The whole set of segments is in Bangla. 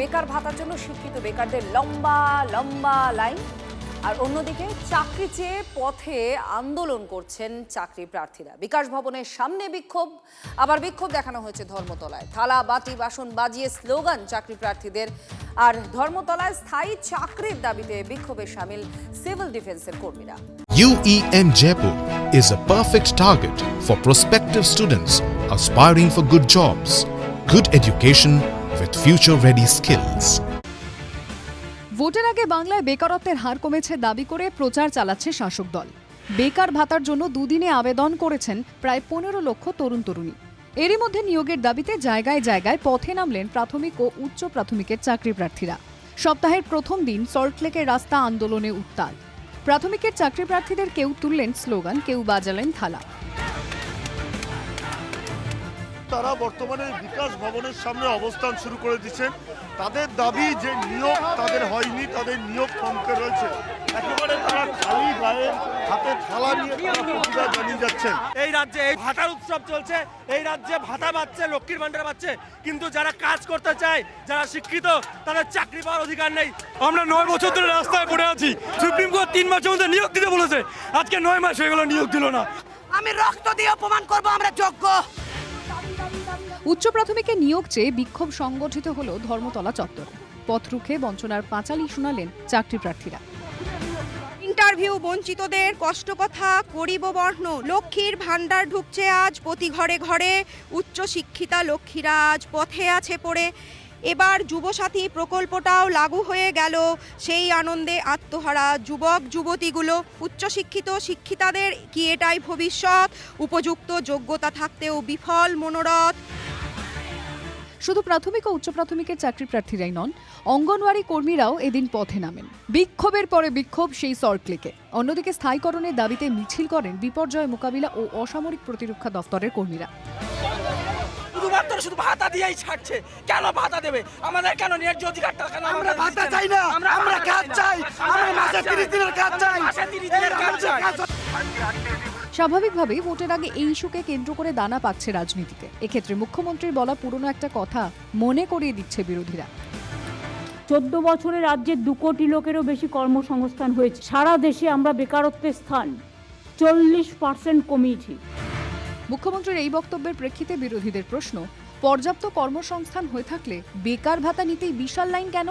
বেকার ভাতার জন্য শিক্ষিত বেকারদের লম্বা লম্বা লাইন, আর অন্যদিকে চাকরি চেয়ে পথে আন্দোলন করছেন চাকরি প্রার্থীরা। বিকাশ ভবনের সামনে বিক্ষোভ, আবার বিক্ষোভ দেখানো হয়েছে ধর্মতলায়। থালা বাটি বাসন বাজিয়ে স্লোগান চাকরি প্রার্থীদের। আর ধর্মতলায় স্থায়ী চাকরির দাবিতে বিক্ষোভে সামিল সিভিল ডিফেন্সের কর্মীরা। UEM Jaipur is a perfect target for prospective students aspiring for good jobs, good education with future-ready skills. ভোটের আগে বাংলায় বেকারত্বের হার কমেছে দাবি করে প্রচার চালাচ্ছে শাসক দল। বেকার ভাতার জন্য দুদিনে আবেদন করেছেন প্রায় 15 লক্ষ তরুণ তরুণী। এরই মধ্যে নিয়োগের দাবিতে জায়গায় জায়গায় পথে নামলেন প্রাথমিক ও উচ্চ প্রাথমিকের চাকরি প্রার্থীরা। সপ্তাহের প্রথম দিন সল্টলেকের রাস্তা আন্দোলনে উত্তাল। প্রাথমিকের চাকরি প্রার্থীদের কেউ তুললেন স্লোগান, কেউ বাজালেন থালা। তারা বর্তমানে বিকাশ ভবনের সামনে অবস্থান শুরু করে দিচ্ছেন। তাদের দাবি যে নিয়োগ তাদের হয়নি, তাদের নিয়োগ কমতে রয়েছে। একেবারে তারা খালি গায়ে হাতে থালা নিয়ে প্রতিবাদ জানিয়ে যাচ্ছেন। এই রাজ্যে এই ভাতার উৎসব চলছে, এই রাজ্যে ভাতা পাচ্ছে, লক্ষ্মীর ভান্ডার পাচ্ছে, কিন্তু যারা কাজ করতে চায়, যারা শিক্ষিত, তাদের চাকরি পাওয়ার অধিকার নেই। আমরা 9 বছর ধরে রাস্তায় পড়ে আছি। সুপ্রিম কোর্ট 3 মাসের মধ্যে নিয়োগ দিতে বলেছে, আজকে 9 মাস হয়ে গেল নিয়োগ দিল না। আমি রক্ত দিয়ে অপমান করব, আমরা যোগ্য। উচ্চ প্রাথমিকে নিয়োগ চেয়ে বিক্ষোভ সংগঠিত হলো ধর্মতলা চত্বরে। পথ রুখে বঞ্চনার পাঁচালি শোনালেন চাকরি প্রার্থীরা। ইন্টারভিউ বঞ্চিতদের কষ্ট কথা করিব বর্ণ। লক্ষ্মীর ভান্ডার ঢুকছে আজ প্রতি ঘরে ঘরে, উচ্চ শিক্ষিতা লক্ষ্মীরা আজ পথে আছে পড়ে। এবার যুবসাথী প্রকল্পটাও লাগু হয়ে গেল, সেই আনন্দে আত্মহারা যুবক যুবতীগুলো। উচ্চশিক্ষিত শিক্ষিতাদের কি এটাই ভবিষ্যৎ? উপযুক্ত যোগ্যতা থাকতেও বিফল মনোরথ। শুধু প্রাথমিক ও উচ্চ প্রাথমিকের চাকরি প্রার্থীরাই নন, অঙ্গনওয়াড়ি কর্মীরাও এদিন পথে নামেন। বিক্ষোভের পরে বিক্ষোভ সেই সল্টলেকে। অন্যদিকে স্থায়ীকরণের দাবিতে মিছিল করেন বিপর্যয় মোকাবিলা ও অসামরিক প্রতিরক্ষা দফতরের কর্মীরা। শুধুমাত্র শুধু ভাতা দিয়েই ছাড়ছে, কেন ভাতা দেবে? আমাদের কেন ন্যায্য অধিকারটা কেন? আমরা ভাতা চাই না, আমরা কাজ চাই, আমরা মাসে 30 দিনের কাজ চাই, মাসে 30 দিনের কাজ চাই। স্বাভাবিকভাবেই ভোটের আগে এই ইস্যুকে কেন্দ্র করে দানা পাচ্ছে রাজনীতিতে। এক্ষেত্রে মুখ্যমন্ত্রীর বলা পুরনো একটা কথা মনে করিয়ে দিচ্ছে বিরোধীরা। 14 বছরে রাজ্যের 2 কোটি লোকেরও বেশি কর্মসংস্থান হয়েছে। সারা দেশে আমরা বেকারত্বের স্থান 40% কমিয়েছি। মুখ্যমন্ত্রীর এই বক্তব্যের প্রেক্ষিতে বিরোধীদের প্রশ্ন, পর্যাপ্ত কর্মসংস্থান হয়ে থাকলে বেকার ভাতা নিতেই বিশাল লাইন কেন?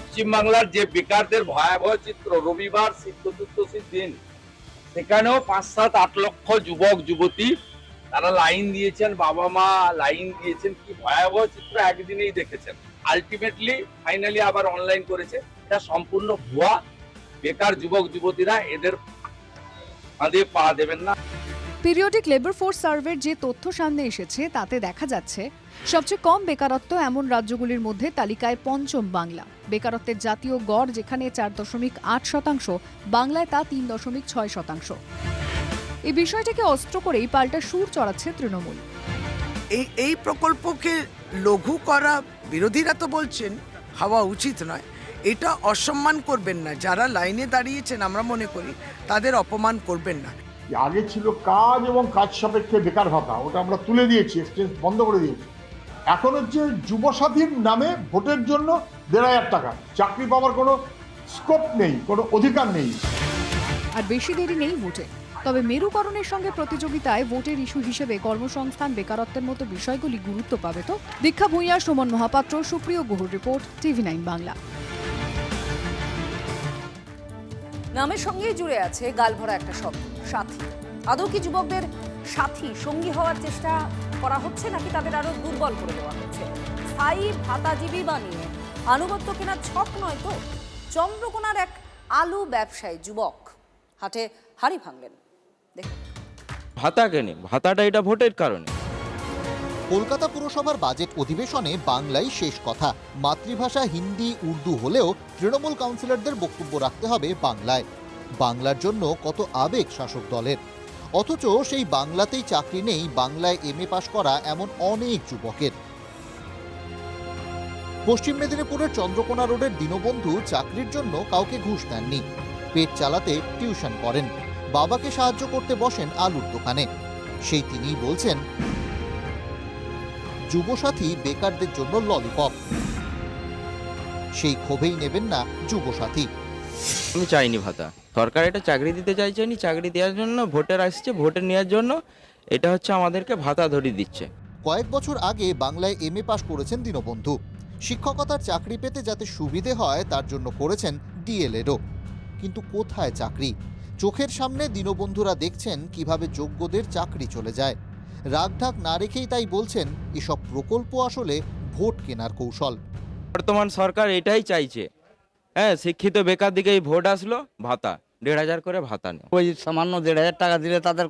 পশ্চিমবাংলার যে বেকারদের ভয়াবহ চিত্র, রবিবার চতুর্দশীর দিন সেখানেও 5-7-8 লক্ষ যুবক যুবতী তারা লাইন দিয়েছেন, বাবা মা লাইন দিয়েছেন। কি ভয়াবহ চিত্র একদিনেই দেখেছেন। আলটিমেটলি ফাইনালি আবার অনলাইন করেছে। এটা সম্পূর্ণ ভুয়া। বেকার যুবক যুবতীরা এদের ফাঁদে পা দেবেন না। পিরিয়ডিক লেবার ফোর্স সার্ভের যে তথ্য সামনে এসেছে তাতে দেখা যাচ্ছে সবচেয়ে কম বেকারত্ব এমন রাজ্যগুলির মধ্যে তালিকায় পঞ্চম বাংলা। বেকারত্বের জাতীয় গড় যেখানে 4.8%, বাংলায় তা 3.6%। এই বিষয়টাকে অস্ত্র করেই পাল্টা সুর চড়াচ্ছে তৃণমূল। এই প্রকল্পকে লঘু করা বিরোধীরা তো বলছেন হওয়া উচিত নয়। এটা অসম্মান করবেন না, যারা লাইনে দাঁড়িয়েছেন আমরা মনে করি তাদের অপমান করবেন না। আগে ছিল কাজ এবং কাজ সাপেক্ষে বেকার ভাতা, ওটা আমরা তুলে দিয়েছি, এক্সচেঞ্জ বন্ধ করে দিয়েছি। এখন হচ্ছে যুবসাথীর নামে ভোটের জন্য 1,500 টাকা, চাকরি পাওয়ার কোনো স্কোপ নেই, কোনো অধিকার নেই। আর বেশি দেরি নেই ভোটে। তবে মেরুকরণের সঙ্গে প্রতিযোগিতায় ভোটের ইস্যু হিসেবে কর্মসংস্থান, বেকারত্বের মতো বিষয়গুলি গুরুত্ব পাবে তো? দীক্ষা ভূঁইয়া, সুমন মহাপাত্র, সুপ্রিয় গুহর রিপোর্ট, TV9 বাংলা। নামের সঙ্গেই জুড়ে আছে গালভরা একটা শব্দ, সাথী। আদৌ কি যুবকদের সাথী সঙ্গী হওয়ার চেষ্টা করা হচ্ছে, নাকি তাদের আরো দুর্বল করে দেওয়া হচ্ছে? স্থায়ী ভাতাজীবী বানিয়ে আনুগত্য কেনার ছক নয় তো? চন্দ্রকোনার এক আলু ব্যবসায়ী যুবক হাটে হাড়ি ভাঙলেন। দেখুন। ভাতা কেনে, ভাতাটা এটা ভোটের কারণে। কলকাতা পুরসভার বাজেট অধিবেশনে বাংলায় শেষ কথা। মাতৃভাষা হিন্দি উর্দু হলেও তৃণমূল কাউন্সিলরদের বক্তব্য রাখতে হবে বাংলায়। বাংলার জন্য কত আবেগ শাসক দলের, অথচ সেই বাংলাতেই চাকরি নেই বাংলায় MA পাশ করা এমন অনেক যুবকের। পশ্চিম মেদিনীপুরের চন্দ্রকোনা রোডের দীনবন্ধু চাকরির জন্য কাউকে ঘুষ দেননি। পেট চালাতে টিউশন করেন, বাবাকে সাহায্য করতে বসেন আলুর দোকানে। সেই তিনিই বলছেন, যুবসাথী বেকারদের জন্য ললিপপ। সেই ক্ষোভেই নেবেন না যুবসাথী। আমি চাইনি ভাতা, সরকার এটা চাকরি দিতে চাইছেনি, চাকরি দেওয়ার জন্য ভোটার আসছে, ভোটে নেওয়ার জন্য এটা হচ্ছে আমাদেরকে ভাতা ধরিয়ে দিচ্ছে। কয়েক বছর আগে বাংলায় MA পাশ করেছেন দীনবন্ধু। শিক্ষকতার চাকরি পেতে যাতে সুবিধে হয় তার জন্য করেছেন DLEDও। কিন্তু কোথায় চাকরি? চোখের সামনে দীনবন্ধুরা দেখছেন কিভাবে যোগ্যদের চাকরি চলে যায়। রাগঢাক না রেখেই তাই বলছেন এসব প্রকল্প আসলে ভোট কেনার কৌশল। বর্তমান সরকার এটাই চাইছে, হ্যাঁ, শিক্ষিত বেকার দিকে এই ভোট আসলো, ভাতা 1,500 করে ভাতা নেই। ওই সামান্য 1,500 টাকা দিলে তাদের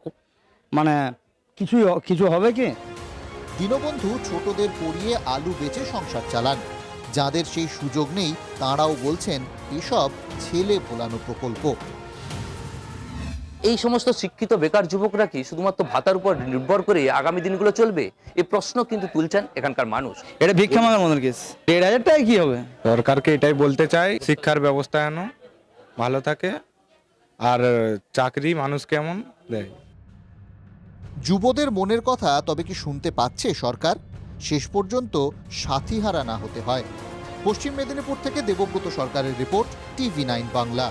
মানে কিছু হবে কি? দীনবন্ধু ছোটদের পড়িয়ে আলু বেচে সংসার চালান। যাদের সেই সুযোগ নেই তাঁরাও বলছেন এসব ছেলে ভোলানো প্রকল্প। এই সমস্ত শিক্ষিত বেকার যুবকরা কি শুধুমাত্র ভাতার উপর নির্ভর করে আগামী দিনগুলো চলবে? এই প্রশ্ন কিন্তু তুলছেন এখানকার মানুষ। এটা ভিক্ষা মাগার মতন কেস। 1,500 টাকা কি হবে? সরকারকে এটাই বলতে চাই, শিক্ষার ব্যবস্থা যেন ভালো থাকে আর চাকরি মানুষ কেমন দেয়। যুবদের মনের কথা তবে কি শুনতে পাচ্ছে সরকার? শেষ পর্যন্ত সাথীহারা না হতে হয়। পশ্চিম মেদিনীপুর থেকে দেবব্রত সরকারের রিপোর্ট, TV9 বাংলা।